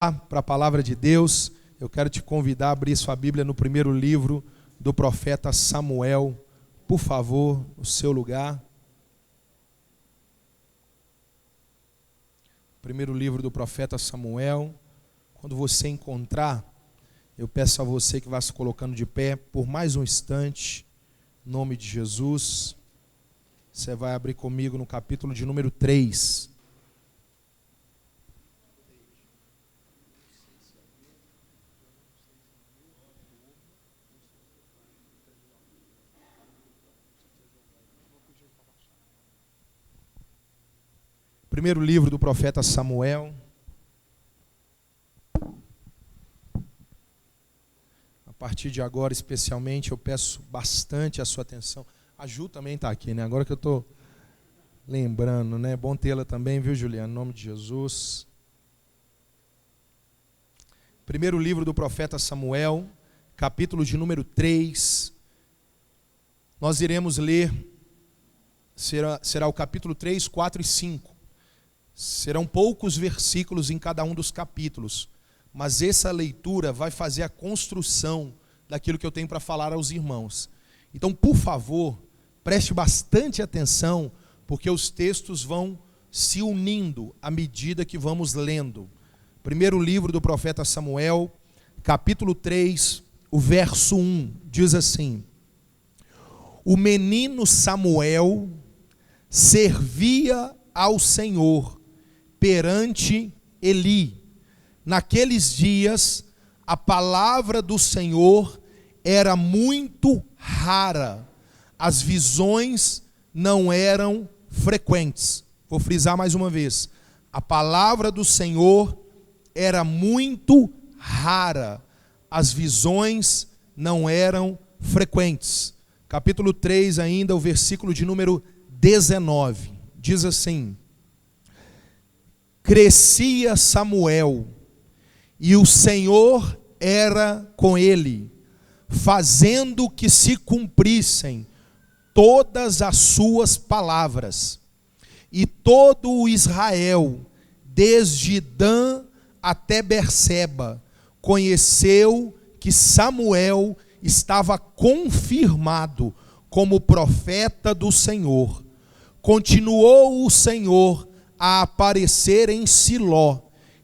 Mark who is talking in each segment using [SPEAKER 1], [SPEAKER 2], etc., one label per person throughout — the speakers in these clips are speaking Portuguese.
[SPEAKER 1] Para a palavra de Deus, eu quero te convidar a abrir sua Bíblia no primeiro livro do profeta Samuel. Por favor, o seu lugar. Primeiro livro do profeta Samuel. Quando você encontrar, eu peço a você que vá se colocando de pé por mais um instante, em nome de Jesus. Você vai abrir comigo no capítulo de número 3. Primeiro livro do profeta Samuel. A partir de agora, especialmente, eu peço bastante a sua atenção. A Ju também está aqui, né? Agora que eu estou lembrando, né? Bom tê-la também, viu, Juliana? Em nome de Jesus. Primeiro livro do profeta Samuel, capítulo de número 3. Nós iremos ler, será o capítulo 3, 4 e 5. Serão poucos versículos em cada um dos capítulos, mas essa leitura vai fazer a construção daquilo que eu tenho para falar aos irmãos. Então, por favor, preste bastante atenção, porque os textos vão se unindo à medida que vamos lendo. Primeiro livro do profeta Samuel, capítulo 3, o verso 1, diz assim: O menino Samuel servia ao Senhor perante Eli. Naqueles dias, a palavra do Senhor era muito rara, as visões não eram frequentes. Vou frisar mais uma vez: a palavra do Senhor era muito rara, as visões não eram frequentes. Capítulo 3 ainda, o versículo de número 19, diz assim: Crescia Samuel, e o Senhor era com ele, fazendo que se cumprissem todas as suas palavras. E todo o Israel, desde Dan até Berseba, conheceu que Samuel estava confirmado como profeta do Senhor. Continuou o Senhor a aparecer em Siló,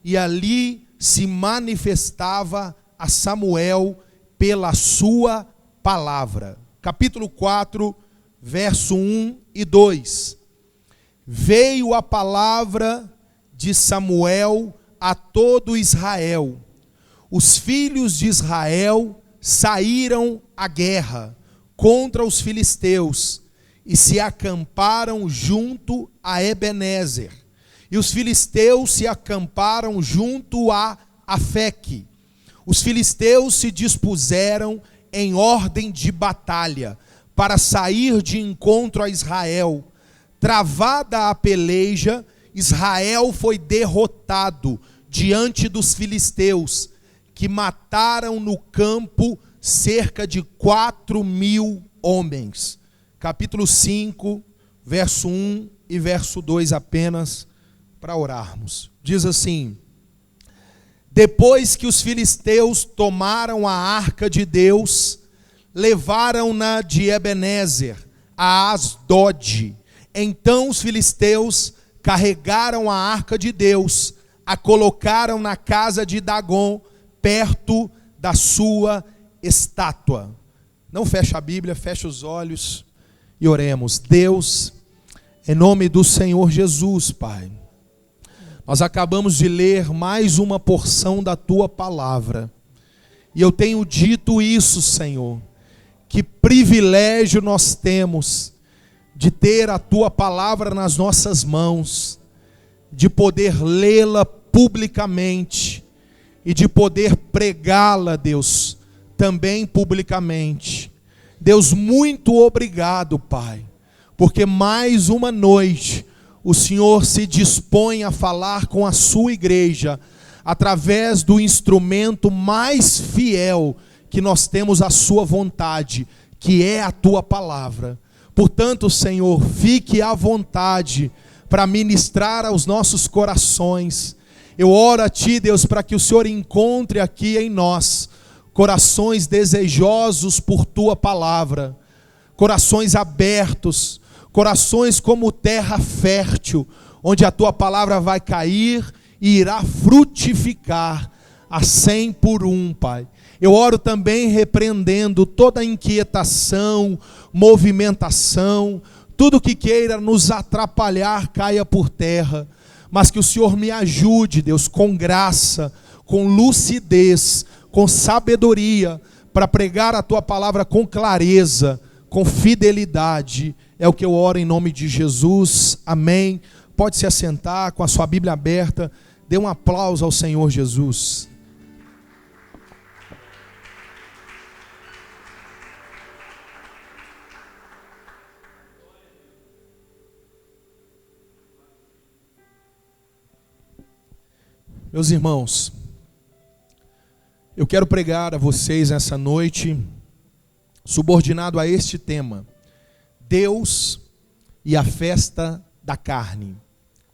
[SPEAKER 1] e ali se manifestava a Samuel pela sua palavra. Capítulo 4, verso 1 e 2. Veio a palavra de Samuel a todo Israel. Os filhos de Israel saíram à guerra contra os filisteus e se acamparam junto a Ebenezer. E os filisteus se acamparam junto a Afeque. Os filisteus se dispuseram em ordem de batalha para sair de encontro a Israel. Travada a peleja, Israel foi derrotado diante dos filisteus, que mataram no campo cerca de 4.000 homens. Capítulo 5, verso 1 e verso 2 apenas, para orarmos. Diz assim: Depois que os filisteus tomaram a arca de Deus, levaram-na de Ebenezer a Asdod. Então os filisteus carregaram a arca de Deus, a colocaram na casa de Dagom, perto da sua estátua. Não fecha a Bíblia, fecha os olhos e oremos. Deus, em nome do Senhor Jesus, Pai, nós acabamos de ler mais uma porção da Tua palavra, e eu tenho dito isso, Senhor, que privilégio nós temos de ter a Tua palavra nas nossas mãos, de poder lê-la publicamente e de poder pregá-la, Deus, também publicamente. Deus, muito obrigado, Pai, porque mais uma noite o Senhor se dispõe a falar com a sua igreja, através do instrumento mais fiel que nós temos à sua vontade, que é a tua palavra. Portanto, Senhor, fique à vontade para ministrar aos nossos corações Eu oro a Ti, Deus, para que o Senhor encontre aqui em nós corações desejosos por Tua palavra, corações abertos, corações como terra fértil, onde a Tua palavra vai cair e irá frutificar a 100 por 1, Pai. Eu oro também repreendendo toda inquietação, movimentação, tudo que queira nos atrapalhar caia por terra, mas que o Senhor me ajude, Deus, com graça, com lucidez, com sabedoria, para pregar a Tua palavra com clareza, com fidelidade. É o que eu oro em nome de Jesus, amém. Pode se assentar com a sua Bíblia aberta, dê um aplauso ao Senhor Jesus. Meus irmãos, eu quero pregar a vocês essa noite, subordinado a este tema: Deus e a festa da carne.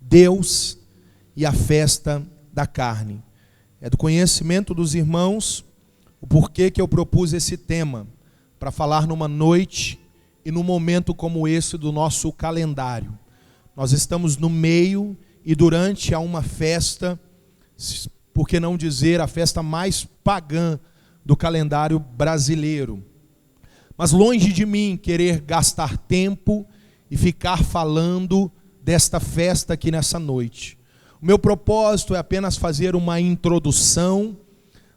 [SPEAKER 1] Deus e a festa da carne. É do conhecimento dos irmãos o porquê que eu propus esse tema, para falar numa noite e num momento como esse do nosso calendário. Nós estamos no meio e durante a uma festa, por que não dizer a festa mais pagã do calendário brasileiro. Mas longe de mim querer gastar tempo e ficar falando desta festa aqui nessa noite. O meu propósito é apenas fazer uma introdução,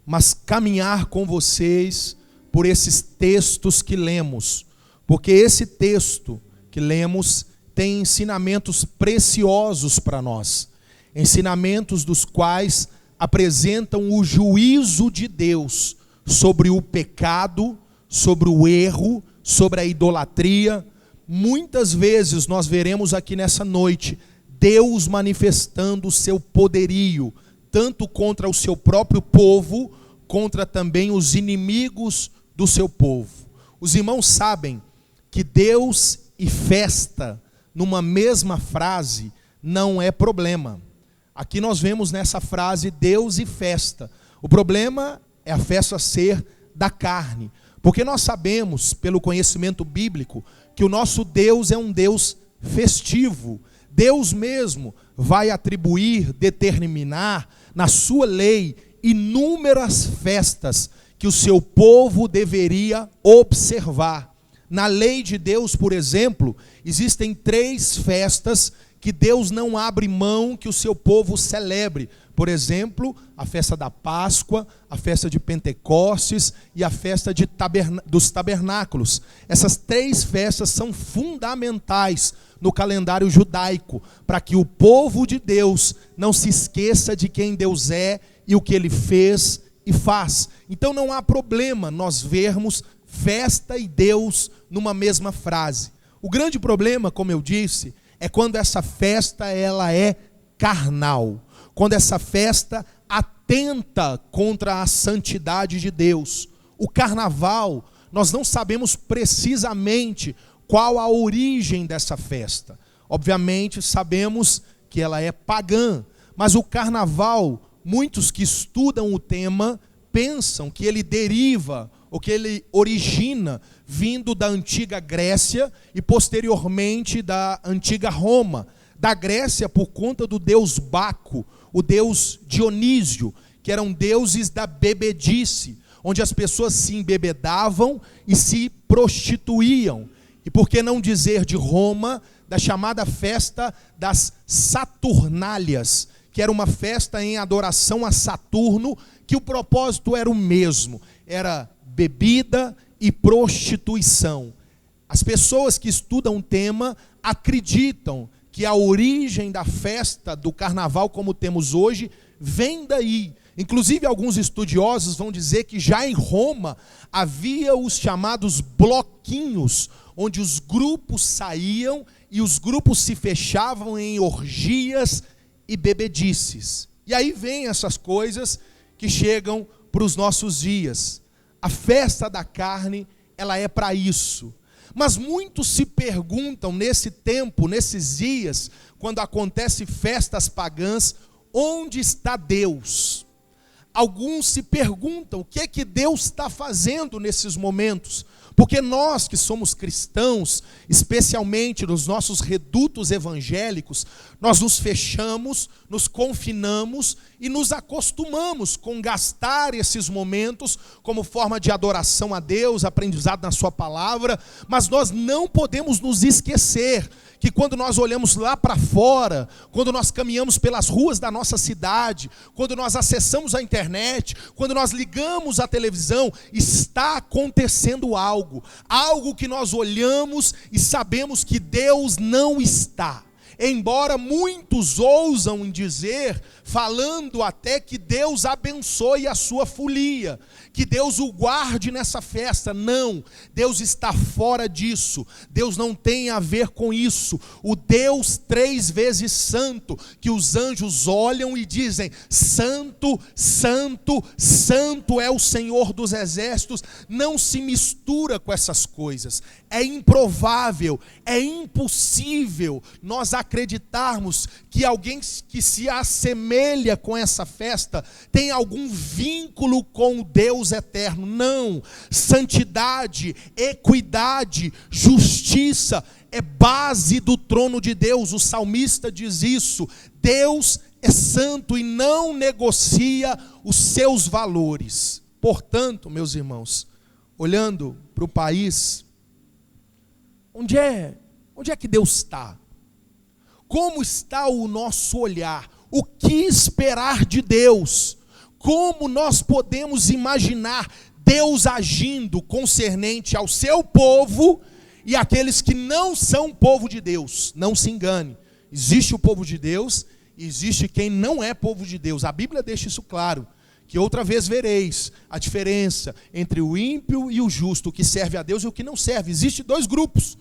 [SPEAKER 1] mas caminhar com vocês por esses textos que lemos, porque esse texto que lemos tem ensinamentos preciosos para nós, ensinamentos dos quais apresentam o juízo de Deus sobre o pecado, sobre o erro, sobre a idolatria. Muitas vezes nós veremos aqui nessa noite Deus manifestando o seu poderio, tanto contra o seu próprio povo, contra também os inimigos do seu povo. Os irmãos sabem que Deus e festa, numa mesma frase, não é problema. Aqui nós vemos nessa frase Deus e festa. O problema é a festa ser da carne, porque nós sabemos, pelo conhecimento bíblico, que o nosso Deus é um Deus festivo. Deus mesmo vai atribuir, determinar na sua lei inúmeras festas que o seu povo deveria observar. Na lei de Deus, por exemplo, existem 3 festas que Deus não abre mão que o seu povo celebre. Por exemplo, a festa da Páscoa, a festa de Pentecostes e a festa dos tabernáculos. Essas 3 festas são fundamentais no calendário judaico, para que o povo de Deus não se esqueça de quem Deus é e o que Ele fez e faz. Então não há problema nós vermos festa e Deus numa mesma frase. O grande problema, como eu disse, é quando essa festa ela é carnal, quando essa festa atenta contra a santidade de Deus. O carnaval, nós não sabemos precisamente qual a origem dessa festa. Obviamente sabemos que ela é pagã, mas o carnaval, muitos que estudam o tema pensam que ele deriva, ou que ele origina, vindo da antiga Grécia e posteriormente da antiga Roma. Da Grécia por conta do deus Baco, o deus Dionísio, que eram deuses da bebedice, onde as pessoas se embebedavam e se prostituíam. E por que não dizer de Roma, da chamada festa das Saturnálias, que era uma festa em adoração a Saturno, que o propósito era o mesmo, era bebida e prostituição. As pessoas que estudam o tema acreditam que a origem da festa do carnaval como temos hoje vem daí. Inclusive alguns estudiosos vão dizer que já em Roma havia os chamados bloquinhos, onde os grupos saíam e os grupos se fechavam em orgias e bebedices. E aí vem essas coisas que chegam para os nossos dias. A festa da carne, ela é para isso. Mas muitos se perguntam nesse tempo, nesses dias, quando acontecem festas pagãs, onde está Deus? Alguns se perguntam o que é que Deus está fazendo nesses momentos. Porque nós que somos cristãos, especialmente nos nossos redutos evangélicos, nós nos fechamos, nos confinamos e nos acostumamos com gastar esses momentos como forma de adoração a Deus, aprendizado na sua palavra, mas nós não podemos nos esquecer que quando nós olhamos lá para fora, quando nós caminhamos pelas ruas da nossa cidade, quando nós acessamos a internet, quando nós ligamos a televisão, está acontecendo algo que nós olhamos e sabemos que Deus não está. Embora muitos ousam em dizer, falando até que Deus abençoe a sua folia, que Deus o guarde nessa festa. Não, Deus está fora disso, Deus não tem a ver com isso. O Deus 3 vezes santo, que os anjos olham e dizem, santo, santo, santo é o Senhor dos exércitos, não se mistura com essas coisas. É improvável, é impossível nós acreditarmos que alguém que se assemelha com essa festa tem algum vínculo com o Deus eterno. Não, santidade, equidade, justiça é base do trono de Deus. O salmista diz isso. Deus é santo e não negocia os seus valores. Portanto, meus irmãos, olhando para o país, onde é que Deus está? Como está o nosso olhar? O que esperar de Deus? Como nós podemos imaginar Deus agindo concernente ao seu povo e àqueles que não são povo de Deus? Não se engane, existe o povo de Deus e existe quem não é povo de Deus. A Bíblia deixa isso claro, que outra vez vereis a diferença entre o ímpio e o justo, o que serve a Deus e o que não serve. Existem 2 grupos.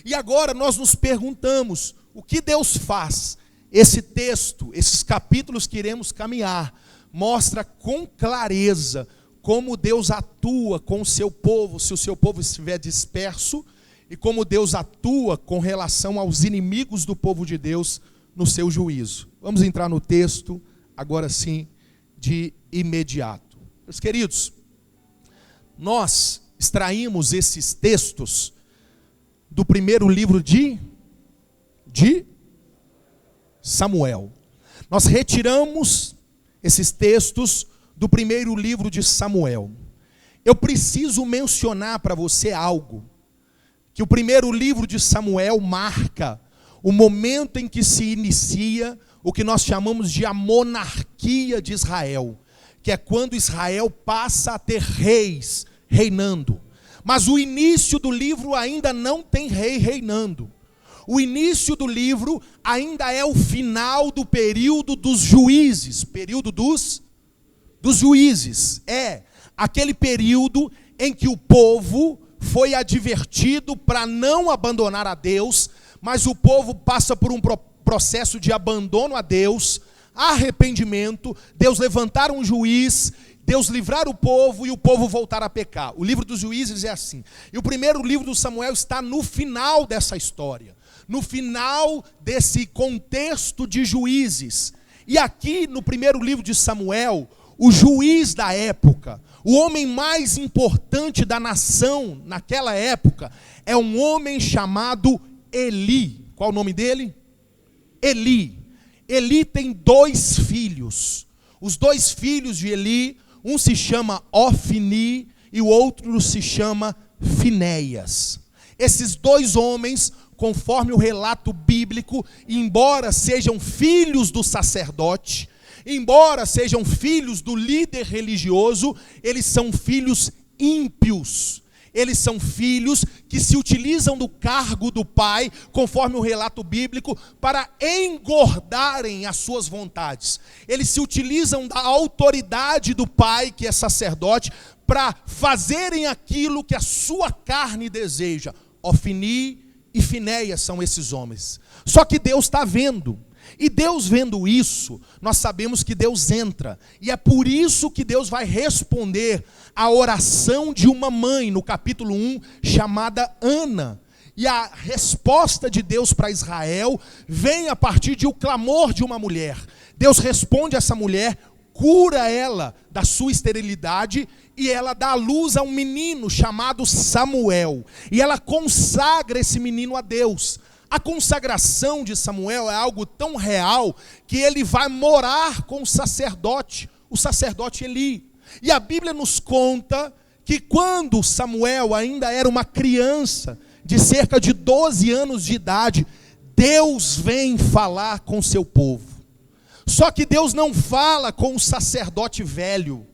[SPEAKER 1] E agora nós nos perguntamos, o que Deus faz? Esse texto, esses capítulos que iremos caminhar, mostra com clareza como Deus atua com o seu povo, se o seu povo estiver disperso, e como Deus atua com relação aos inimigos do povo de Deus no seu juízo. Vamos entrar no texto, agora sim, de imediato. Meus queridos, nós extraímos esses textos do primeiro livro de Samuel. Nós retiramos esses textos do primeiro livro de Samuel. Eu preciso mencionar para você algo, que o primeiro livro de Samuel marca o momento em que se inicia o que nós chamamos de a monarquia de Israel, que é quando Israel passa a ter reis reinando. Mas o início do livro ainda não tem rei reinando. O início do livro ainda é o final do período dos juízes. Período dos juízes. É aquele período em que o povo foi advertido para não abandonar a Deus, mas o povo passa por um processo de abandono a Deus, arrependimento, Deus levantar um juiz, Deus livrar o povo e o povo voltar a pecar. O livro dos juízes é assim. E o primeiro livro do Samuel está no final dessa história, no final desse contexto de juízes. E aqui no primeiro livro de Samuel, o juiz da época, o homem mais importante da nação naquela época, é um homem chamado Eli. Qual o nome dele? Eli. Eli tem 2 filhos. Os 2 filhos de Eli, um se chama Ofni e o outro se chama Finéias. Esses 2 homens, conforme o relato bíblico, embora sejam filhos do sacerdote, embora sejam filhos do líder religioso, eles são filhos ímpios. Eles são filhos que se utilizam do cargo do pai, conforme o relato bíblico, para engordarem as suas vontades. Eles se utilizam da autoridade do pai, que é sacerdote, para fazerem aquilo que a sua carne deseja. Ofni e Finéias são esses homens. Só que Deus está vendo. E Deus vendo isso, nós sabemos que Deus entra. E é por isso que Deus vai responder a oração de uma mãe, no capítulo 1, chamada Ana. E a resposta de Deus para Israel vem a partir de um clamor de uma mulher. Deus responde a essa mulher, cura ela da sua esterilidade e ela dá à luz a um menino chamado Samuel. E ela consagra esse menino a Deus. A consagração de Samuel é algo tão real que ele vai morar com o sacerdote Eli. E a Bíblia nos conta que quando Samuel ainda era uma criança, de cerca de 12 anos de idade, Deus vem falar com seu povo. Só que Deus não fala com o sacerdote velho.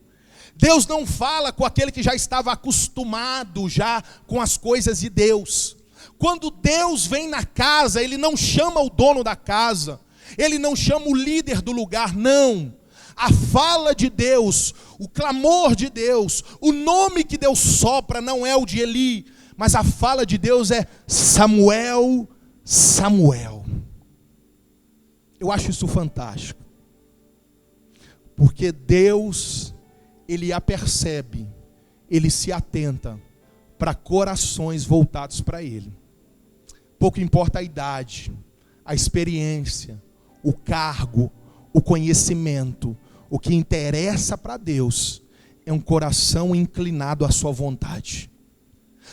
[SPEAKER 1] Deus não fala com aquele que já estava acostumado já com as coisas de Deus. Quando Deus vem na casa, Ele não chama o dono da casa, Ele não chama o líder do lugar, não. A fala de Deus, o clamor de Deus, o nome que Deus sopra não é o de Eli, mas a fala de Deus é Samuel, Samuel. Eu acho isso fantástico, porque Deus, Ele apercebe, Ele se atenta para corações voltados para Ele. Pouco importa a idade, a experiência, o cargo, o conhecimento. O que interessa para Deus é um coração inclinado à sua vontade.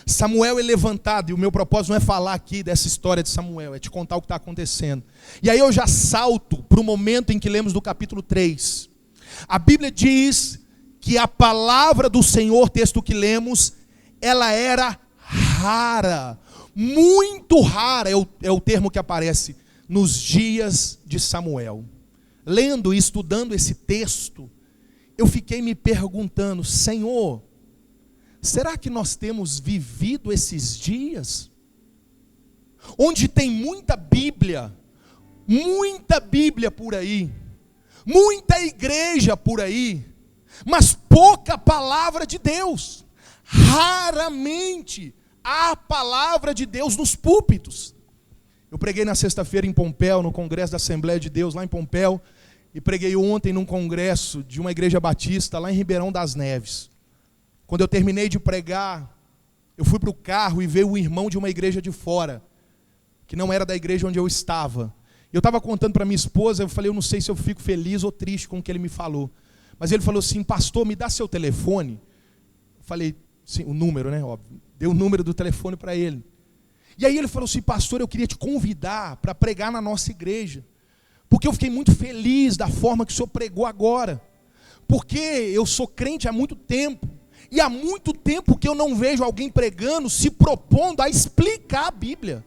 [SPEAKER 1] Samuel é levantado, e o meu propósito não é falar aqui dessa história de Samuel, é te contar o que está acontecendo. E aí eu já salto para o momento em que lemos do capítulo 3. A Bíblia diz que a palavra do Senhor, texto que lemos, ela era rara, muito rara, é o termo que aparece nos dias de Samuel. Lendo e estudando esse texto, eu fiquei me perguntando, Senhor, será que nós temos vivido esses dias? Onde tem muita Bíblia por aí, muita igreja por aí, mas pouca palavra de Deus. Raramente há palavra de Deus nos púlpitos. Eu preguei na sexta-feira em Pompéu, no congresso da Assembleia de Deus, lá em Pompéu, e preguei ontem num congresso de uma igreja batista, lá em Ribeirão das Neves. Quando eu terminei de pregar, eu fui para o carro e veio um irmão de uma igreja de fora, que não era da igreja onde eu estava. Eu estava contando para minha esposa, eu falei, eu não sei se eu fico feliz ou triste com o que ele me falou. Mas ele falou assim, pastor, me dá seu telefone. Eu falei, sim, o número, né, óbvio. Dei o número do telefone para ele. E aí ele falou assim, pastor, eu queria te convidar para pregar na nossa igreja, porque eu fiquei muito feliz da forma que o senhor pregou agora, porque eu sou crente há muito tempo, e há muito tempo que eu não vejo alguém pregando, se propondo a explicar a Bíblia.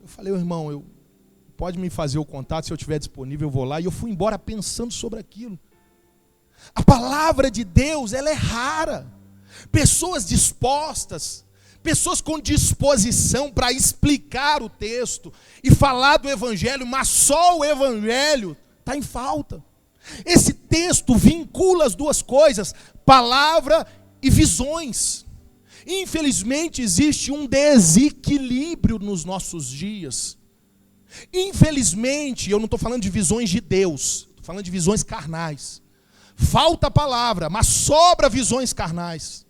[SPEAKER 1] Eu falei, irmão, pode me fazer o contato, se eu estiver disponível eu vou lá, e eu fui embora pensando sobre aquilo. A palavra de Deus, ela é rara, pessoas dispostas, pessoas com disposição para explicar o texto e falar do Evangelho, mas só o Evangelho está em falta. Esse texto vincula as duas coisas, palavra e visões. Infelizmente existe um desequilíbrio nos nossos dias. Infelizmente, eu não estou falando de visões de Deus, estou falando de visões carnais. Falta a palavra, mas sobra visões carnais.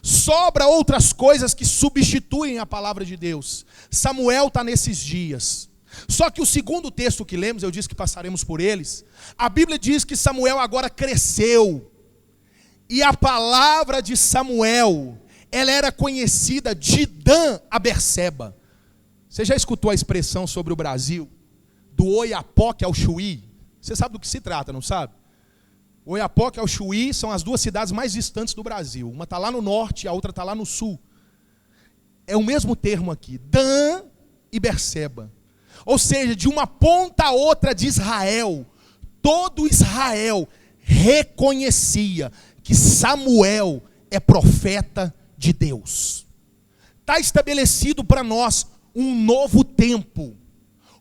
[SPEAKER 1] Sobra outras coisas que substituem a palavra de Deus. Samuel está nesses dias. Só que o segundo texto que lemos, eu disse que passaremos por eles, a Bíblia diz que Samuel agora cresceu. E a palavra de Samuel, ela era conhecida de Dan a Berseba. Você já escutou a expressão sobre o Brasil? Do Oiapoque ao Chuí? Você sabe do que se trata, não sabe? Oiapoque e Chuí são as duas cidades mais distantes do Brasil. Uma está lá no norte e a outra está lá no sul. É o mesmo termo aqui, Dan e Berseba. Ou seja, de uma ponta a outra de Israel, todo Israel reconhecia que Samuel é profeta de Deus. Está estabelecido para nós um novo tempo,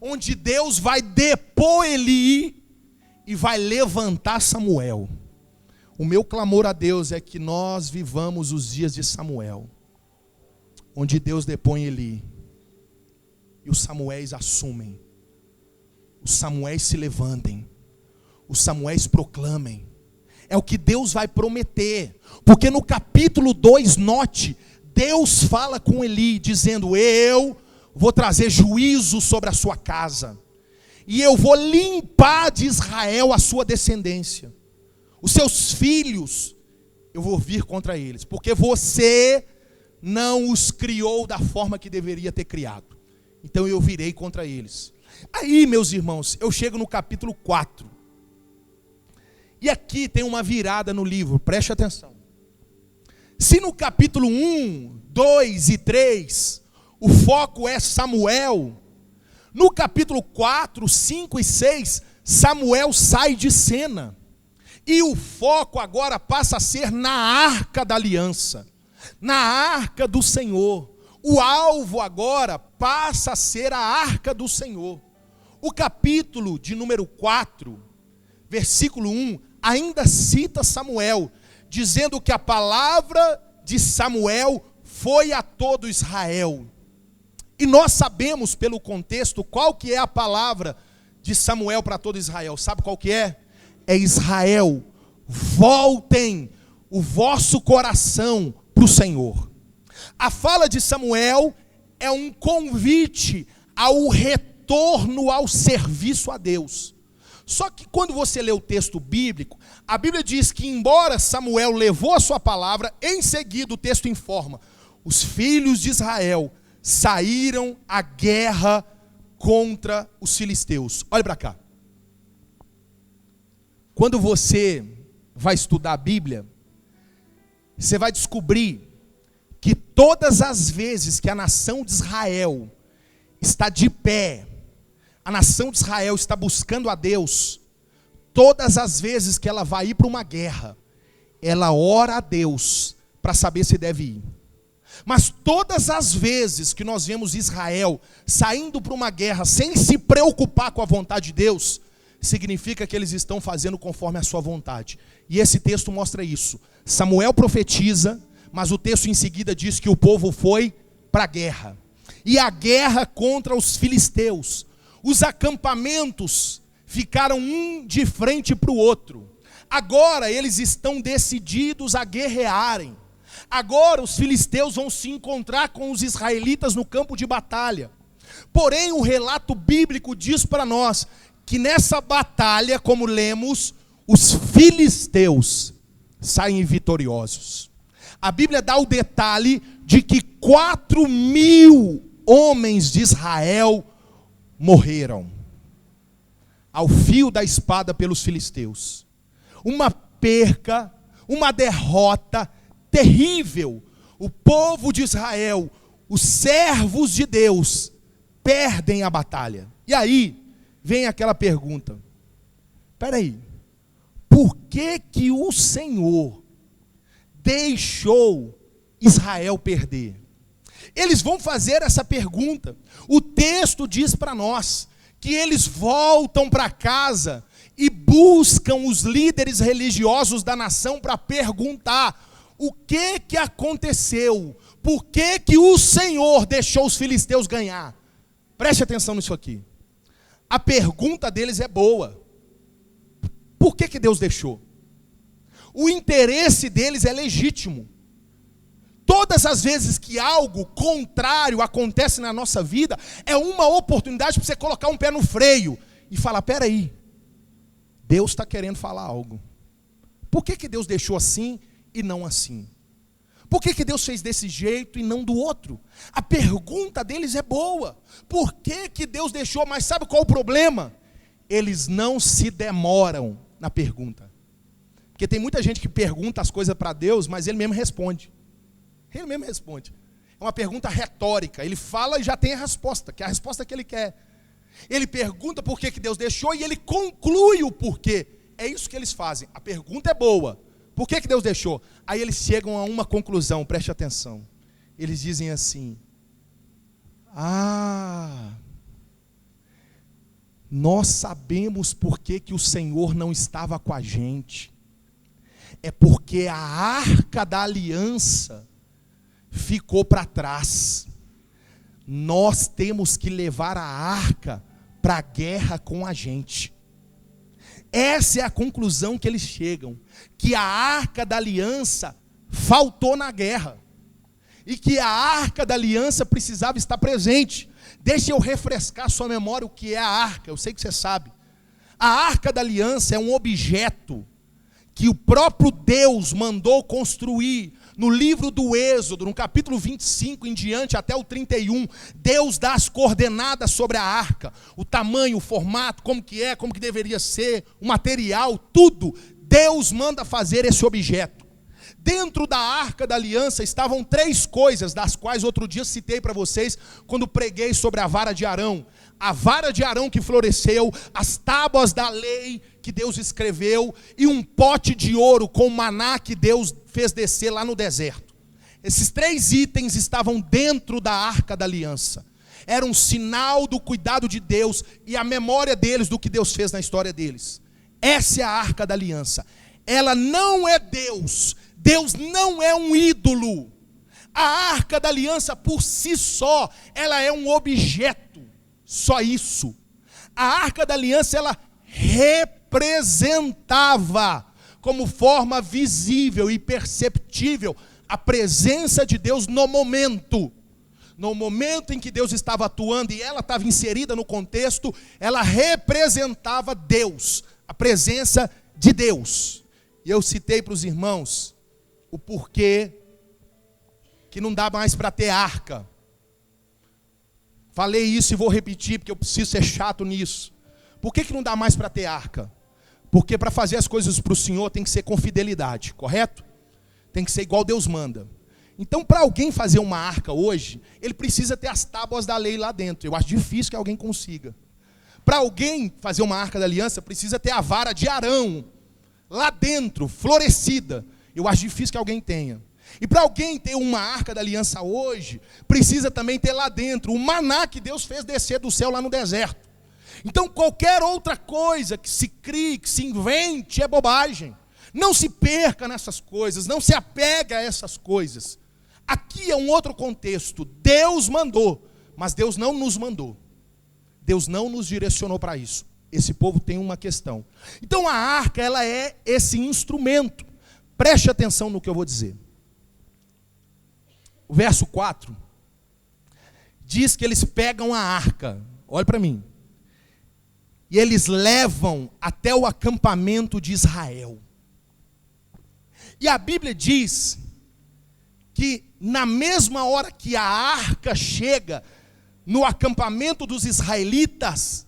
[SPEAKER 1] onde Deus vai depor Eli e vai levantar Samuel. O meu clamor a Deus é que nós vivamos os dias de Samuel, onde Deus depõe Eli, e os Samuéis assumem, os Samuéis se levantem, os Samuéis proclamem. É o que Deus vai prometer, porque no capítulo 2, note, Deus fala com Eli, dizendo: eu vou trazer juízo sobre a sua casa, e eu vou limpar de Israel a sua descendência. Os seus filhos, eu vou vir contra eles, porque você não os criou da forma que deveria ter criado. Então eu virei contra eles. Aí, meus irmãos, eu chego no capítulo 4. E aqui tem uma virada no livro, preste atenção. Se no capítulo 1, 2 e 3, o foco é Samuel, no capítulo 4, 5 e 6, Samuel sai de cena. E o foco agora passa a ser na arca da aliança, na arca do Senhor. O alvo agora passa a ser a arca do Senhor. O capítulo de número 4, versículo 1, ainda cita Samuel, dizendo que a palavra de Samuel foi a todo Israel. E nós sabemos pelo contexto qual que é a palavra de Samuel para todo Israel. Sabe qual que é? É: Israel, voltem o vosso coração para o Senhor. A fala de Samuel é um convite ao retorno ao serviço a Deus. Só que quando você lê o texto bíblico, a Bíblia diz que embora Samuel levou a sua palavra, em seguida o texto informa: os filhos de Israel saíram à guerra contra os filisteus. Olha para cá. Quando você vai estudar a Bíblia, você vai descobrir que todas as vezes que a nação de Israel está de pé, a nação de Israel está buscando a Deus, todas as vezes que ela vai ir para uma guerra, ela ora a Deus para saber se deve ir. Mas todas as vezes que nós vemos Israel saindo para uma guerra sem se preocupar com a vontade de Deus, significa que eles estão fazendo conforme a sua vontade. E esse texto mostra isso. Samuel profetiza, mas o texto em seguida diz que o povo foi para a guerra. E a guerra contra os filisteus. Os acampamentos ficaram um de frente para o outro. Agora eles estão decididos a guerrearem. Agora os filisteus vão se encontrar com os israelitas no campo de batalha. Porém, o relato bíblico diz para nós que nessa batalha, como lemos, os filisteus saem vitoriosos. A Bíblia dá o detalhe de que 4.000 homens de Israel morreram ao fio da espada pelos filisteus. Uma perca, uma derrota terrível. O povo de Israel, os servos de Deus, perdem a batalha. E aí vem aquela pergunta: espera aí, por que que o Senhor deixou Israel perder? Eles vão fazer essa pergunta. O texto diz para nós que eles voltam para casa e buscam os líderes religiosos da nação para perguntar: o que que aconteceu? Por que que o Senhor deixou os filisteus ganhar? Preste atenção nisso aqui. A pergunta deles é boa. Por que que Deus deixou? O interesse deles é legítimo. Todas as vezes que algo contrário acontece na nossa vida, é uma oportunidade para você colocar um pé no freio e falar: espera aí, Deus está querendo falar algo. Por que que Deus deixou assim e não assim? Por que que Deus fez desse jeito e não do outro? A pergunta deles é boa. Por que que Deus deixou? Mas sabe qual o problema? Eles não se demoram na pergunta. Porque tem muita gente que pergunta as coisas para Deus, mas Ele mesmo responde. Ele mesmo responde. É uma pergunta retórica. Ele fala e já tem a resposta, que é a resposta que ele quer. Ele pergunta por que que Deus deixou e ele conclui o porquê. É isso que eles fazem. A pergunta é boa. Por que que Deus deixou? Aí eles chegam a uma conclusão, preste atenção. Eles dizem assim: nós sabemos por que que o Senhor não estava com a gente. É porque a arca da aliança ficou para trás. Nós temos que levar a arca para a guerra com a gente. Essa é a conclusão que eles chegam, que a arca da aliança faltou na guerra. e que a arca da aliança precisava estar presente. Deixa eu refrescar sua memória o que é a arca, eu sei que você sabe. A arca da aliança é um objeto que o próprio Deus mandou construir. No livro do Êxodo, no capítulo 25 em diante até o 31, Deus dá as coordenadas sobre a arca, o tamanho, o formato, como que deveria ser, o material, tudo. Deus manda fazer esse objeto. Dentro da arca da aliança estavam 3 coisas, das quais outro dia citei para vocês, quando preguei sobre a vara de Arão. A vara de Arão que floresceu, as tábuas da lei que Deus escreveu, e um pote de ouro com maná que Deus fez descer lá no deserto. Esses 3 itens estavam dentro da arca da aliança. Era um sinal do cuidado de Deus e a memória deles do que Deus fez na história deles. Essa é a arca da aliança. Ela não é Deus. Deus não é um ídolo. A arca da aliança por si só, ela é um objeto. Só isso. A arca da aliança, ela representava como forma visível e perceptível a presença de Deus no momento em que Deus estava atuando e ela estava inserida no contexto, ela representava Deus, a presença de Deus. E eu citei para os irmãos o porquê que não dá mais para ter arca. Falei isso e vou repetir porque eu preciso ser chato nisso. Por que não dá mais para ter arca? Porque para fazer as coisas para o Senhor tem que ser com fidelidade, correto? Tem que ser igual Deus manda. Então, para alguém fazer uma arca hoje, ele precisa ter as tábuas da lei lá dentro. Eu acho difícil que alguém consiga. Para alguém fazer uma arca da aliança, precisa ter a vara de Arão lá dentro, florescida. Eu acho difícil que alguém tenha. E para alguém ter uma arca da aliança hoje, precisa também ter lá dentro o maná que Deus fez descer do céu lá no deserto. Então qualquer outra coisa que se crie, que se invente, é bobagem. Não se perca nessas coisas, não se apega a essas coisas. Aqui é um outro contexto. Deus mandou, mas Deus não nos mandou. Deus não nos direcionou para isso. Esse povo tem uma questão. Então a arca, ela é esse instrumento. Preste atenção no que eu vou dizer. O verso 4 diz que eles pegam a arca, olha para mim, e eles levam até o acampamento de Israel. E a Bíblia diz que na mesma hora que a arca chega no acampamento dos israelitas,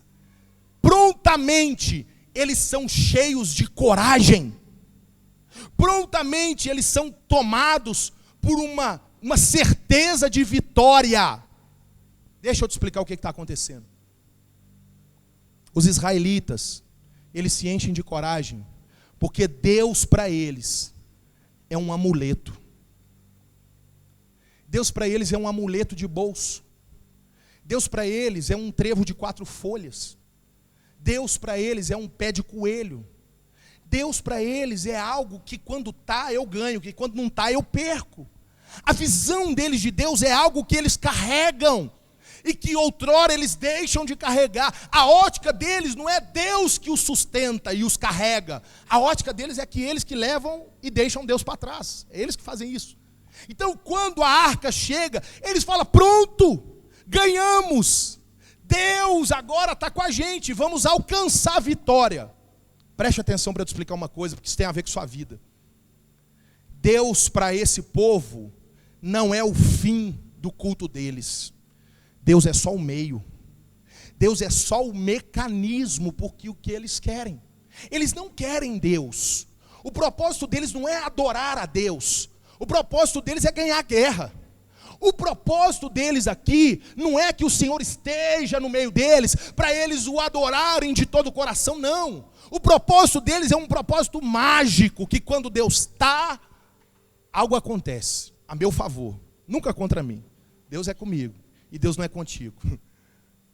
[SPEAKER 1] prontamente eles são cheios de coragem, prontamente eles são tomados por uma certeza de vitória. Deixa eu te explicar o que está acontecendo. Os israelitas, eles se enchem de coragem, porque Deus para eles é um amuleto. Deus para eles é um amuleto de bolso. Deus para eles é um trevo de 4 folhas. Deus para eles é um pé de coelho. Deus para eles é algo que quando está eu ganho, que quando não está eu perco. A visão deles de Deus é algo que eles carregam e que outrora eles deixam de carregar. A ótica deles não é Deus que os sustenta e os carrega. A ótica deles é que eles que levam e deixam Deus para trás. É eles que fazem isso. Então quando a arca chega, eles falam: pronto, ganhamos. Deus agora está com a gente, vamos alcançar a vitória. Preste atenção para eu te explicar uma coisa, porque isso tem a ver com sua vida. Deus para esse povo não é o fim do culto deles. Deus é só o meio. Deus é só o mecanismo porque o que eles querem. Eles não querem Deus. O propósito deles não é adorar a Deus. O propósito deles é ganhar a guerra. O propósito deles aqui não é que o Senhor esteja no meio deles para eles o adorarem de todo o coração, não. O propósito deles é um propósito mágico, que quando Deus está, algo acontece a meu favor, nunca contra mim. Deus é comigo e Deus não é contigo.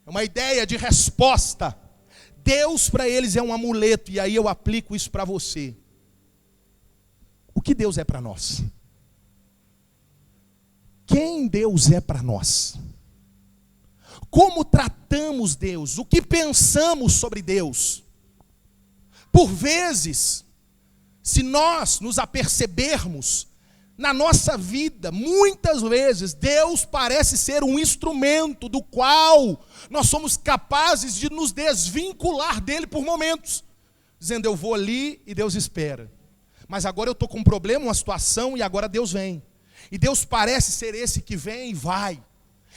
[SPEAKER 1] É uma ideia de resposta. Deus para eles é um amuleto, e aí eu aplico isso para você. O que Deus é para nós? Quem Deus é para nós? Como tratamos Deus? O que pensamos sobre Deus? Por vezes, se nós nos apercebermos, Na nossa vida, muitas vezes, Deus parece ser um instrumento do qual nós somos capazes de nos desvincular dele por momentos, dizendo, eu vou ali e Deus espera. Mas agora eu estou com um problema, uma situação, e agora Deus vem. E Deus parece ser esse que vem e vai.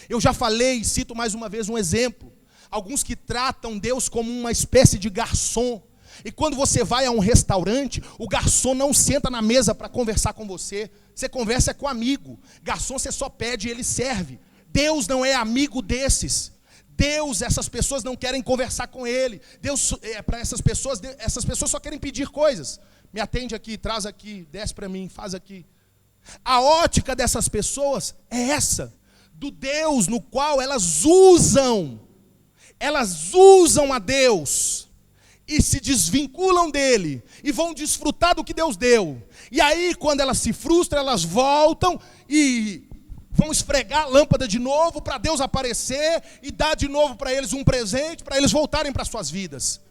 [SPEAKER 1] Eu já falei, cito mais uma vez um exemplo. Alguns que tratam Deus como uma espécie de garçom. E quando você vai a um restaurante, o garçom não senta na mesa para conversar com você. Você conversa com amigo. Garçom você só pede e ele serve. Deus não é amigo desses. Deus, essas pessoas não querem conversar com ele. Deus, para essas pessoas só querem pedir coisas. Me atende aqui, traz aqui, desce para mim, faz aqui. A ótica dessas pessoas é essa. Do Deus no qual elas usam a Deus. E se desvinculam dele, e vão desfrutar do que Deus deu. E aí, quando elas se frustram, elas voltam e vão esfregar a lâmpada de novo, para Deus aparecer, e dar de novo para eles um presente, para eles voltarem para suas vidas.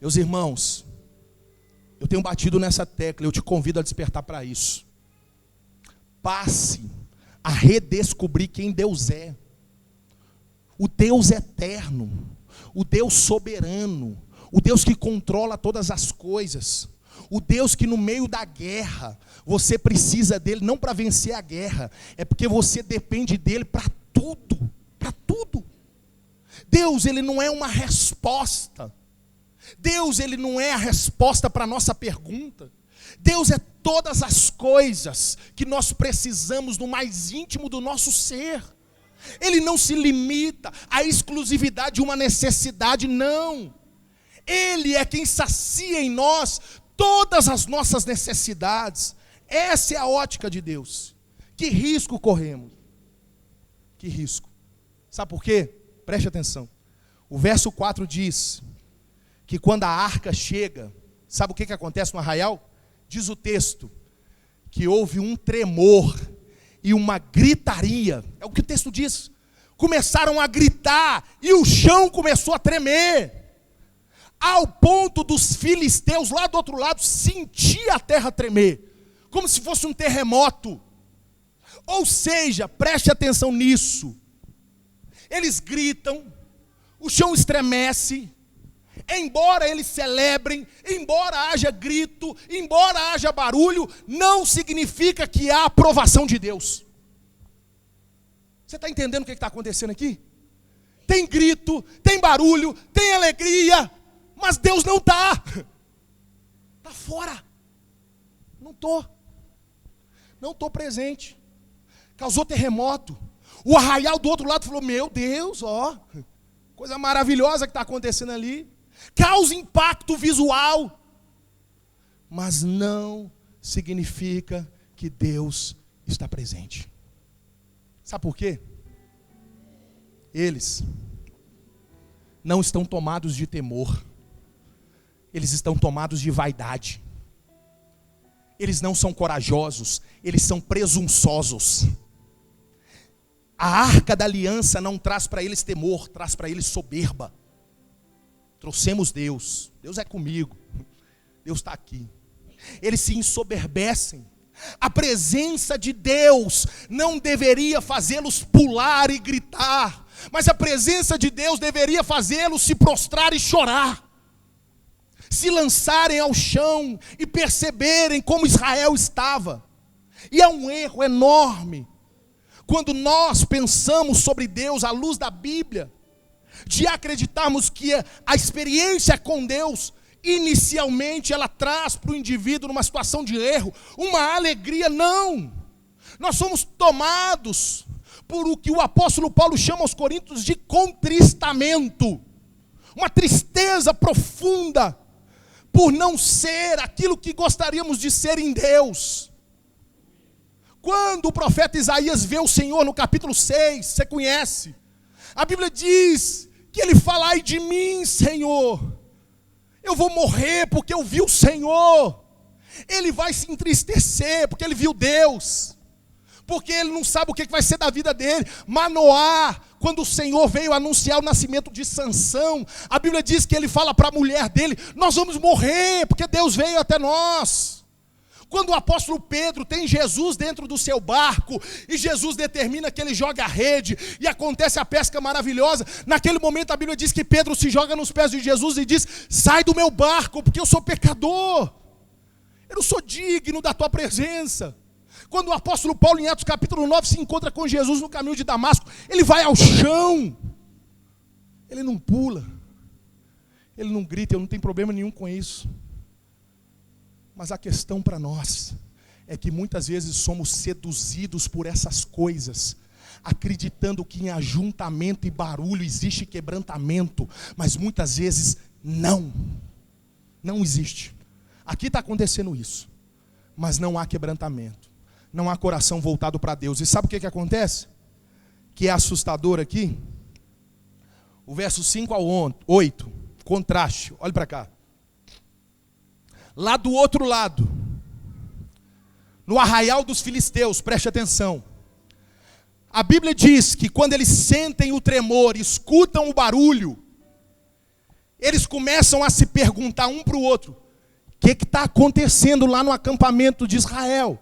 [SPEAKER 1] Meus irmãos, eu tenho batido nessa tecla, eu te convido a despertar para isso. Passe a redescobrir quem Deus é. O Deus eterno. O Deus soberano, o Deus que controla todas as coisas, o Deus que no meio da guerra, você precisa dele não para vencer a guerra, é porque você depende dele para tudo, para tudo. Deus, ele não é uma resposta, Deus, ele não é a resposta para a nossa pergunta, Deus é todas as coisas que nós precisamos no mais íntimo do nosso ser. Ele não se limita à exclusividade de uma necessidade, não. Ele é quem sacia em nós todas as nossas necessidades. Essa é a ótica de Deus. Que risco corremos? Que risco? Sabe por quê? Preste atenção. O verso 4 diz que quando a arca chega, sabe o que acontece no arraial? Diz o texto que houve um tremor e uma gritaria, é o que o texto diz. Começaram a gritar e o chão começou a tremer, ao ponto dos filisteus lá do outro lado sentir a terra tremer, como se fosse um terremoto. Ou seja, preste atenção nisso, eles gritam, o chão estremece, embora eles celebrem, embora haja grito, embora haja barulho, não significa que há aprovação de Deus. Você está entendendo o que está acontecendo aqui? Tem grito, tem barulho, tem alegria, mas Deus não está. Está fora. Não estou presente. Causou terremoto. O arraial do outro lado falou, meu Deus, ó, coisa maravilhosa que está acontecendo ali. Causa impacto visual, mas não significa que Deus está presente. Sabe por quê? Eles não estão tomados de temor, eles estão tomados de vaidade. Eles não são corajosos, eles são presunçosos. A arca da aliança não traz para eles temor, traz para eles soberba. Trouxemos Deus, Deus é comigo, Deus está aqui. Eles se ensoberbecem. A presença de Deus não deveria fazê-los pular e gritar, mas a presença de Deus deveria fazê-los se prostrar e chorar, se lançarem ao chão e perceberem como Israel estava. E é um erro enorme quando nós pensamos sobre Deus à luz da Bíblia, de acreditarmos que a experiência com Deus, inicialmente ela traz para o indivíduo, numa situação de erro, uma alegria. Não, nós somos tomados por o que o apóstolo Paulo chama aos Coríntios de contristamento, uma tristeza profunda, por não ser aquilo que gostaríamos de ser em Deus. Quando o profeta Isaías vê o Senhor no capítulo 6, você conhece, a Bíblia diz que ele fala, ai de mim, Senhor, eu vou morrer porque eu vi o Senhor. Ele vai se entristecer porque ele viu Deus, porque ele não sabe o que vai ser da vida dele. Manoá, quando o Senhor veio anunciar o nascimento de Sansão, a Bíblia diz que ele fala para a mulher dele, nós vamos morrer porque Deus veio até nós. Quando o apóstolo Pedro tem Jesus dentro do seu barco, e Jesus determina que ele jogue a rede, e acontece a pesca maravilhosa, naquele momento a Bíblia diz que Pedro se joga nos pés de Jesus e diz: sai do meu barco, porque eu sou pecador, eu não sou digno da tua presença. Quando o apóstolo Paulo, em Atos capítulo 9, se encontra com Jesus no caminho de Damasco, ele vai ao chão, ele não pula, ele não grita, eu não tenho problema nenhum com isso. Mas a questão para nós é que muitas vezes somos seduzidos por essas coisas, acreditando que em ajuntamento e barulho existe quebrantamento, mas muitas vezes não existe. Aqui está acontecendo isso, mas não há quebrantamento, não há coração voltado para Deus. E sabe o que acontece? Que é assustador aqui, o verso 5 ao 8, contraste, olha para cá. Lá do outro lado, no arraial dos filisteus, preste atenção. A Bíblia diz que quando eles sentem o tremor, escutam o barulho, eles começam a se perguntar um para o outro: o que está acontecendo lá no acampamento de Israel?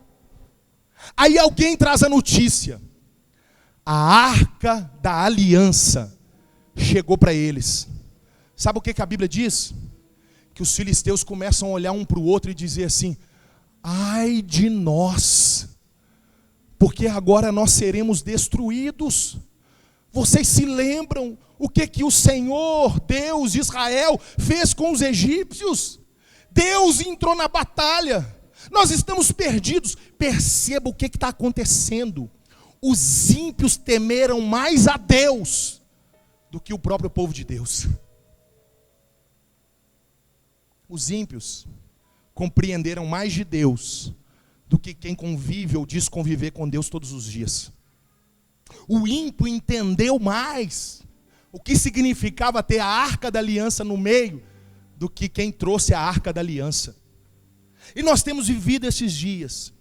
[SPEAKER 1] Aí alguém traz a notícia: a arca da aliança chegou para eles. Sabe o que a Bíblia diz? Que os filisteus começam a olhar um para o outro e dizer assim: ai de nós, porque agora nós seremos destruídos. Vocês se lembram o que o Senhor, Deus de Israel, fez com os egípcios? Deus entrou na batalha, nós estamos perdidos. Perceba o que está acontecendo. Os ímpios temeram mais a Deus do que o próprio povo de Deus. Os ímpios compreenderam mais de Deus do que quem convive ou diz conviver com Deus todos os dias. O ímpio entendeu mais o que significava ter a arca da aliança no meio do que quem trouxe a arca da aliança. E nós temos vivido esses dias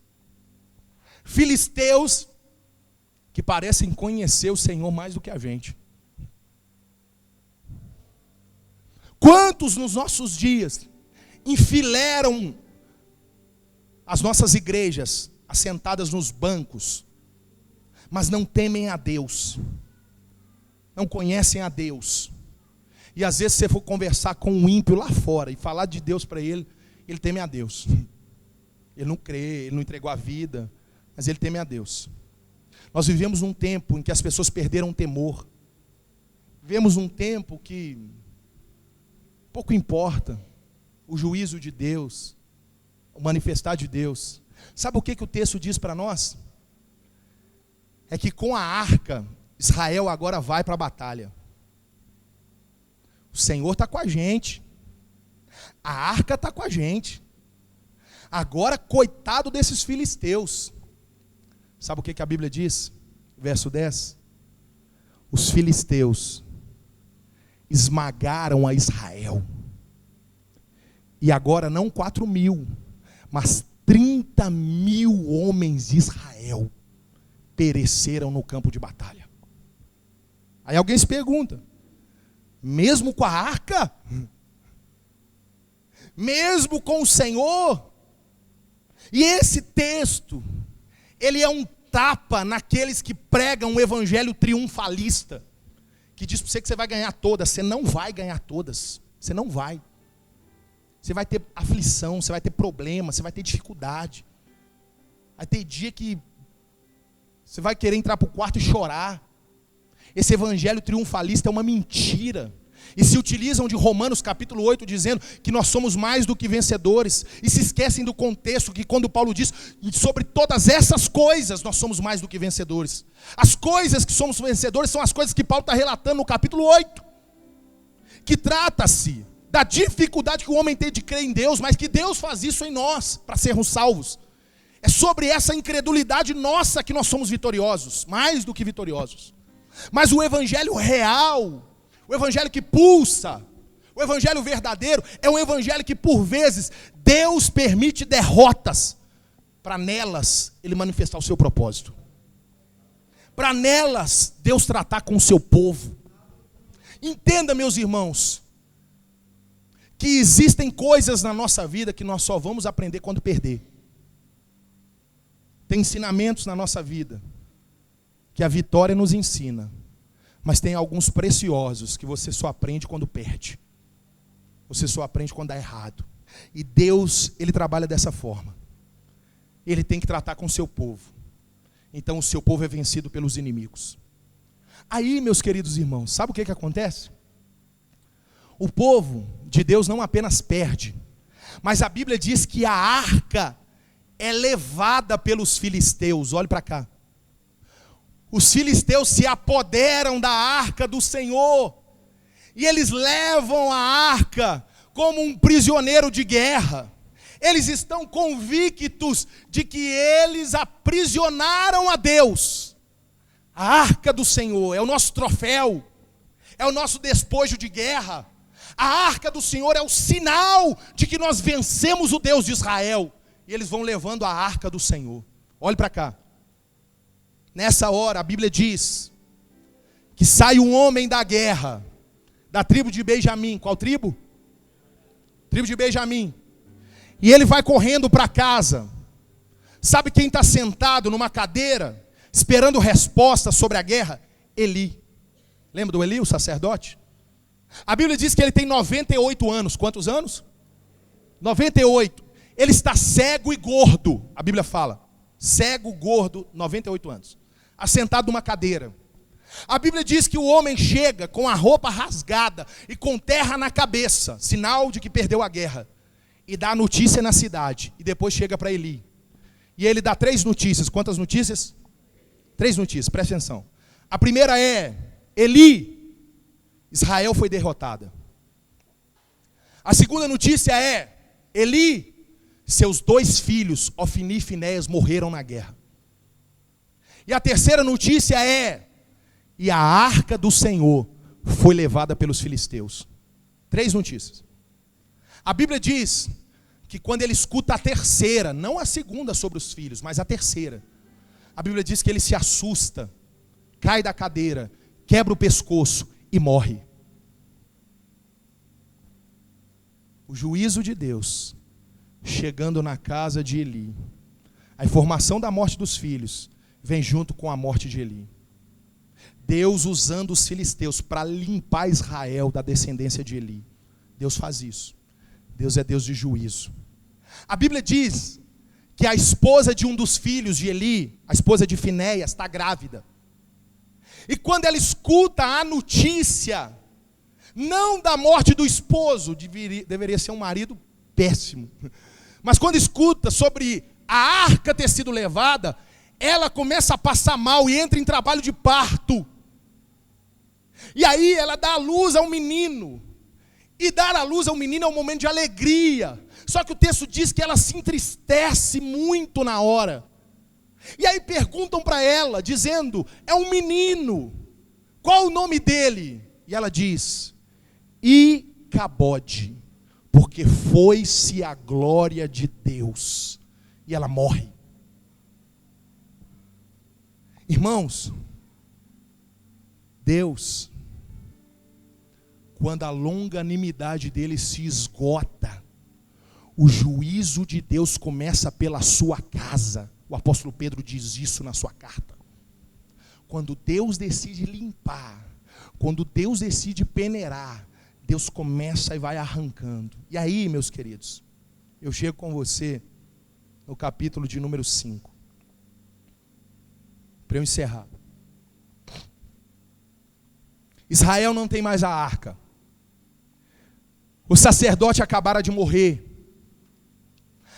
[SPEAKER 1] filisteus que parecem conhecer o Senhor mais do que a gente. Quantos nos nossos dias enfileiram as nossas igrejas assentadas nos bancos, mas não temem a Deus, não conhecem a Deus. E às vezes você for conversar com um ímpio lá fora e falar de Deus para ele, ele teme a Deus. Ele não crê, ele não entregou a vida, mas ele teme a Deus. Nós vivemos um tempo em que as pessoas perderam o temor. Vivemos um tempo que pouco importa o juízo de Deus, o manifestar de Deus. Sabe o que o texto diz para nós? É que com a arca, Israel agora vai para a batalha. O Senhor está com a gente, a arca está com a gente. Agora, coitado desses filisteus. Sabe o que a Bíblia diz? Verso 10. Os filisteus esmagaram a Israel. E agora não 4.000, mas 30.000 homens de Israel pereceram no campo de batalha. Aí alguém se pergunta: mesmo com a arca? Mesmo com o Senhor? E esse texto, ele é um tapa naqueles que pregam o evangelho triunfalista, que diz para você que você vai ganhar todas. Você não vai ganhar todas, você não vai. Você vai ter aflição, você vai ter problema, você vai ter dificuldade. Vai ter dia que você vai querer entrar para o quarto e chorar. Esse evangelho triunfalista é uma mentira. E se utilizam de Romanos capítulo 8, dizendo que nós somos mais do que vencedores. E se esquecem do contexto que quando Paulo diz sobre todas essas coisas, nós somos mais do que vencedores. As coisas que somos vencedores são as coisas que Paulo está relatando no capítulo 8. Que trata-se da dificuldade que o homem tem de crer em Deus, mas que Deus faz isso em nós, para sermos salvos. É sobre essa incredulidade nossa que nós somos vitoriosos, mais do que vitoriosos. Mas o evangelho real, o evangelho que pulsa, o evangelho verdadeiro, é um evangelho que por vezes Deus permite derrotas, para nelas Ele manifestar o seu propósito. Para nelas Deus tratar com o seu povo. Entenda, meus irmãos, que existem coisas na nossa vida que nós só vamos aprender quando perder. Tem ensinamentos na nossa vida que a vitória nos ensina, mas tem alguns preciosos que você só aprende quando perde. Você só aprende quando dá errado. E Deus, Ele trabalha dessa forma. Ele tem que tratar com o seu povo. Então o seu povo é vencido pelos inimigos. Aí, meus queridos irmãos, sabe o que acontece? O povo de Deus não apenas perde, mas a Bíblia diz que a arca é levada pelos filisteus. Olhe para cá. Os filisteus se apoderam da arca do Senhor. E eles levam a arca como um prisioneiro de guerra. Eles estão convictos de que eles aprisionaram a Deus. A arca do Senhor é o nosso troféu, é o nosso despojo de guerra. A arca do Senhor é o sinal de que nós vencemos o Deus de Israel. E eles vão levando a arca do Senhor. Olhe para cá. Nessa hora a Bíblia diz que sai um homem da guerra, da tribo de Benjamim. Qual tribo? Tribo de Benjamim. E ele vai correndo para casa. Sabe quem está sentado numa cadeira, esperando resposta sobre a guerra? Eli. Lembra do Eli, o sacerdote? A Bíblia diz que ele tem 98 anos. Quantos anos? 98. Ele está cego e gordo. A Bíblia fala. Cego, gordo, 98 anos. Assentado numa cadeira. A Bíblia diz que o homem chega com a roupa rasgada e com terra na cabeça, sinal de que perdeu a guerra, e dá a notícia na cidade, e depois chega para Eli. E ele dá 3 notícias. Quantas notícias? 3 notícias, presta atenção. A primeira é: Eli, Israel foi derrotada. A segunda notícia é: Eli, seus 2 filhos, Ofni e Finéias, morreram na guerra. E a terceira notícia é: e a arca do Senhor foi levada pelos filisteus. 3 notícias. A Bíblia diz que quando ele escuta a terceira, não a segunda sobre os filhos, mas a terceira, a Bíblia diz que ele se assusta, cai da cadeira, quebra o pescoço e morre. O juízo de Deus chegando na casa de Eli. A informação da morte dos filhos vem junto com a morte de Eli. Deus usando os filisteus para limpar Israel da descendência de Eli. Deus faz isso. Deus é Deus de juízo. A Bíblia diz que a esposa de um dos filhos de Eli, a esposa de Finéias, está grávida. E quando ela escuta a notícia, não da morte do esposo, deveria ser um marido péssimo, mas quando escuta sobre a arca ter sido levada, ela começa a passar mal e entra em trabalho de parto. E aí ela dá à luz a um menino. E dar à luz ao menino é um momento de alegria. Só que o texto diz que ela se entristece muito na hora. E aí perguntam para ela, dizendo: é um menino, qual o nome dele? E ela diz: Icabode, porque foi-se a glória de Deus. E ela morre. Irmãos, Deus, quando a longanimidade dele se esgota, o juízo de Deus começa pela sua casa. O apóstolo Pedro diz isso na sua carta. Quando Deus decide limpar, quando Deus decide peneirar, Deus começa e vai arrancando. E aí, meus queridos, eu chego com você no capítulo de número 5. Para eu encerrar. Israel não tem mais a arca. O sacerdote acabara de morrer.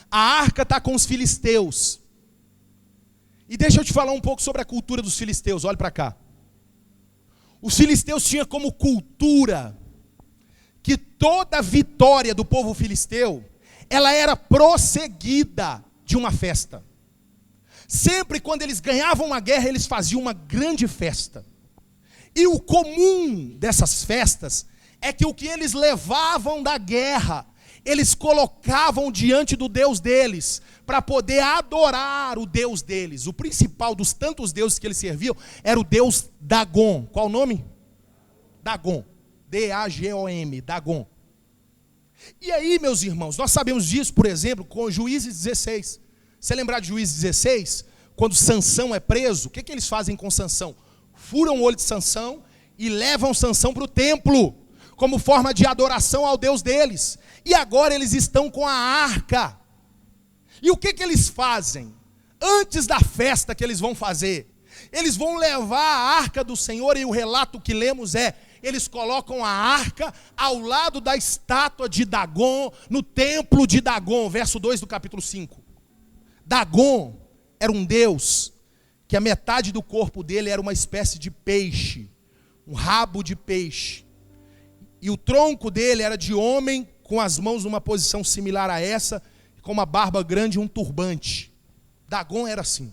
[SPEAKER 1] A arca está com os filisteus. E deixa eu te falar um pouco sobre a cultura dos filisteus. Olha para cá. Os filisteus tinham como cultura que toda vitória do povo filisteu, ela era prosseguida de uma festa. Sempre quando eles ganhavam uma guerra, eles faziam uma grande festa. E o comum dessas festas é que o que eles levavam da guerra, eles colocavam diante do Deus deles, para poder adorar o Deus deles. O principal dos tantos deuses que eles serviam era o Deus Dagon. Qual o nome? Dagon. D-A-G-O-M, Dagon. E aí, meus irmãos, nós sabemos disso, por exemplo, com Juízes 16. Você lembrar de Juízes 16? quando Sansão é preso, o que eles fazem com Sansão? Furam o olho de Sansão e levam Sansão para o templo, como forma de adoração ao Deus deles. E agora eles estão com a arca. E o que eles fazem? Antes da festa que eles vão fazer, eles vão levar a arca do Senhor, e o relato que lemos eles colocam a arca ao lado da estátua de Dagon, no templo de Dagon, verso 2 do capítulo 5. Dagon era um deus, que a metade do corpo dele era uma espécie de peixe, um rabo de peixe. E o tronco dele era de homem, com as mãos numa posição similar a essa, com uma barba grande e um turbante. Dagon era assim.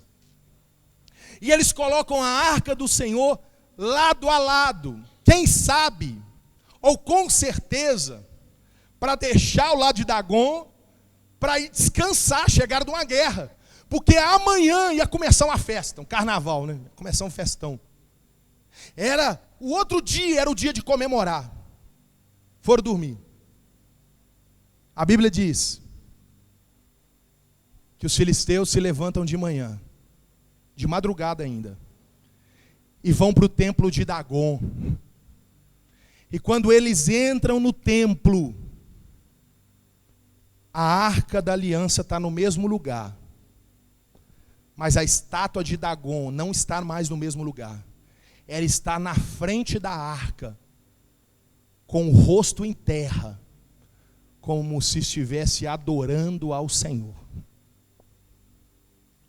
[SPEAKER 1] E eles colocam a arca do Senhor lado a lado. Quem sabe, ou com certeza, para deixar o lado de Dagon, para ir descansar, chegar de uma guerra. Porque amanhã ia começar uma festa, um carnaval, né? Ia começar um festão. O outro dia era o dia de comemorar. Foram dormir. A Bíblia diz que os filisteus se levantam de manhã, de madrugada ainda, e vão para o templo de Dagon. E quando eles entram no templo, a arca da aliança está no mesmo lugar, mas a estátua de Dagon não está mais no mesmo lugar. Ela está na frente da arca, com o rosto em terra, como se estivesse adorando ao Senhor.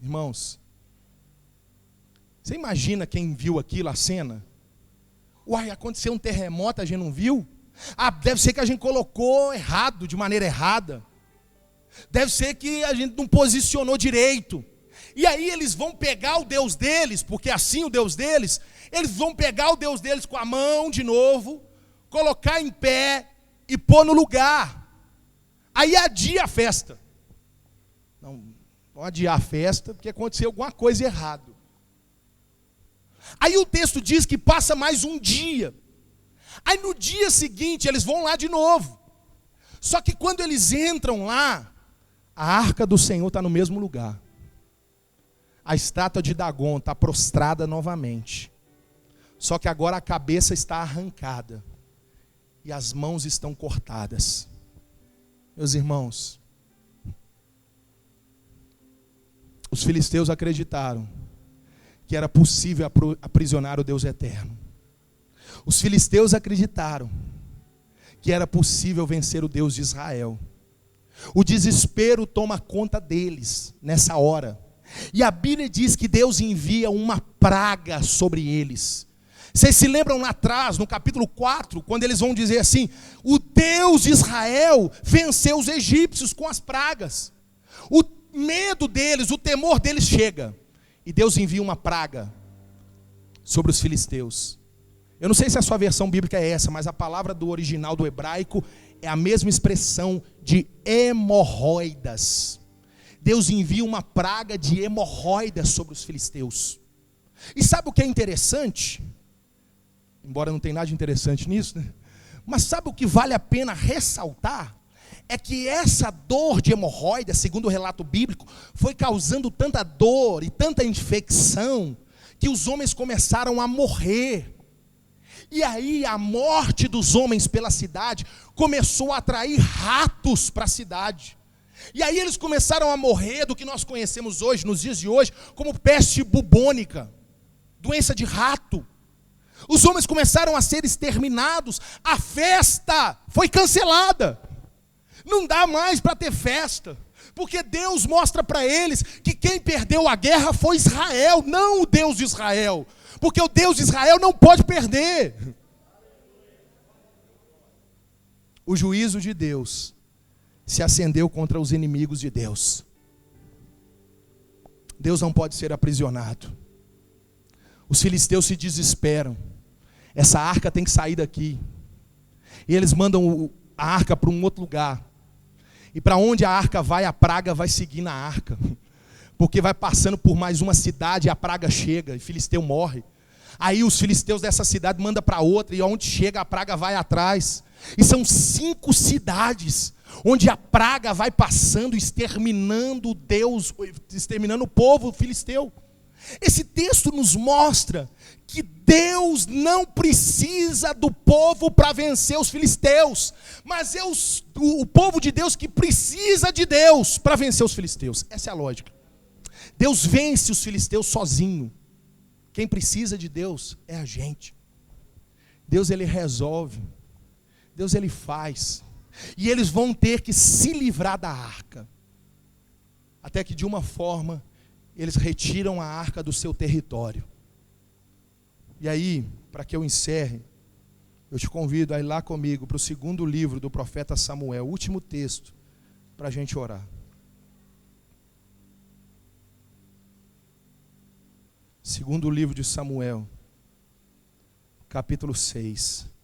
[SPEAKER 1] Irmãos, você imagina quem viu aquilo, a cena? Uai, aconteceu um terremoto, a gente não viu? Deve ser que a gente colocou errado, de maneira errada. Deve ser que a gente não posicionou direito. E aí eles vão pegar o Deus deles, porque assim o Deus deles, eles vão pegar o Deus deles com a mão de novo, colocar em pé e pôr no lugar. Aí adia a festa. Não adiar a festa, porque aconteceu alguma coisa errada. Aí o texto diz que passa mais um dia. Aí no dia seguinte eles vão lá de novo. Só que quando eles entram lá, a arca do Senhor está no mesmo lugar. A estátua de Dagon está prostrada novamente. Só que agora a cabeça está arrancada e as mãos estão cortadas. Meus irmãos, os filisteus acreditaram que era possível aprisionar o Deus eterno. Os filisteus acreditaram que era possível vencer o Deus de Israel. O desespero toma conta deles nessa hora. E a Bíblia diz que Deus envia uma praga sobre eles. Vocês se lembram lá atrás, no capítulo 4, quando eles vão dizer assim: o Deus de Israel venceu os egípcios com as pragas. O medo deles, o temor deles chega. E Deus envia uma praga sobre os filisteus. Eu não sei se a sua versão bíblica é essa, mas a palavra do original do hebraico é a mesma expressão de hemorroidas. Deus envia uma praga de hemorroidas sobre os filisteus. E sabe o que é interessante? Embora não tenha nada de interessante nisso, né? Mas sabe o que vale a pena ressaltar? É que essa dor de hemorroida, segundo o relato bíblico, foi causando tanta dor e tanta infecção, que os homens começaram a morrer. E aí a morte dos homens pela cidade começou a atrair ratos para a cidade. E aí eles começaram a morrer do que nós conhecemos hoje, nos dias de hoje, como peste bubônica, doença de rato. Os homens começaram a ser exterminados, a festa foi cancelada. Não dá mais para ter festa, porque Deus mostra para eles que quem perdeu a guerra foi Israel, não o Deus de Israel, porque o Deus de Israel não pode perder. O juízo de Deus se acendeu contra os inimigos de Deus. Deus não pode ser aprisionado. Os filisteus se desesperam. Essa arca tem que sair daqui. E eles mandam a arca para um outro lugar. E para onde a arca vai, a praga vai seguir na arca. Porque vai passando por mais uma cidade e a praga chega e filisteu morre. Aí os filisteus dessa cidade mandam para outra e onde chega a praga vai atrás. E são 5 cidades onde a praga vai passando, exterminando o povo filisteu. Esse texto nos mostra que Deus não precisa do povo para vencer os filisteus, mas é o povo de Deus que precisa de Deus para vencer os filisteus. Essa é a lógica. Deus vence os filisteus sozinho. Quem precisa de Deus é a gente. Deus, ele resolve. Deus, ele faz. E eles vão ter que se livrar da arca. Até que de uma forma eles retiram a arca do seu território. E aí, para que eu encerre, eu te convido a ir lá comigo para o 2º livro do profeta Samuel, o último texto, para a gente orar. 2º livro de Samuel, capítulo 6.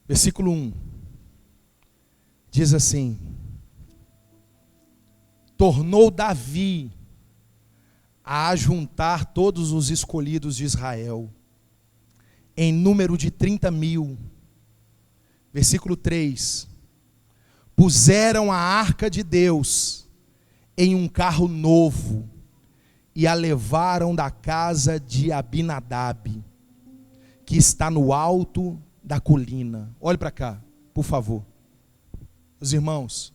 [SPEAKER 1] Versículo 1, diz assim: tornou Davi a ajuntar todos os escolhidos de Israel, em número de 30.000. Versículo 3, puseram a arca de Deus em um carro novo, e a levaram da casa de Abinadab, que está no alto da colina. Olhe para cá, por favor. Os irmãos,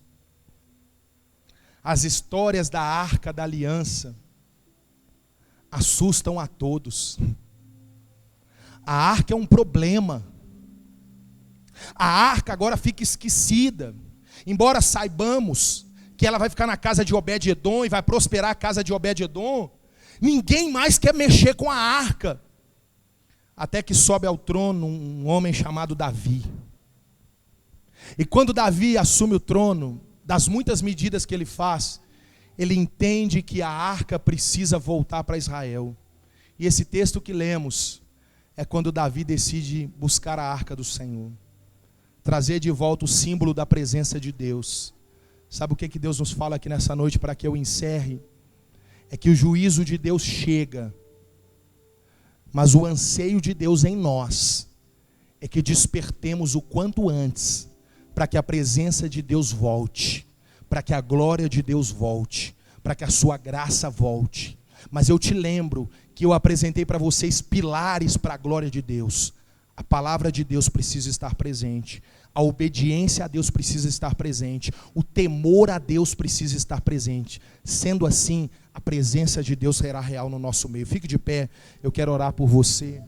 [SPEAKER 1] as histórias da arca da aliança assustam a todos. A arca é um problema. A arca agora fica esquecida. Embora saibamos que ela vai ficar na casa de Obed-edom e vai prosperar a casa de Obed-edom, ninguém mais quer mexer com a arca. Até que sobe ao trono um homem chamado Davi. E quando Davi assume o trono, das muitas medidas que ele faz, ele entende que a arca precisa voltar para Israel. E esse texto que lemos é quando Davi decide buscar a arca do Senhor, trazer de volta o símbolo da presença de Deus. Sabe o que Deus nos fala aqui nessa noite para que eu encerre? É que o juízo de Deus chega, mas o anseio de Deus em nós é que despertemos o quanto antes, para que a presença de Deus volte, para que a glória de Deus volte, para que a sua graça volte. Mas eu te lembro que eu apresentei para vocês pilares para a glória de Deus. A palavra de Deus precisa estar presente, a obediência a Deus precisa estar presente, o temor a Deus precisa estar presente. Sendo assim, a presença de Deus será real no nosso meio. Fique de pé, eu quero orar por você.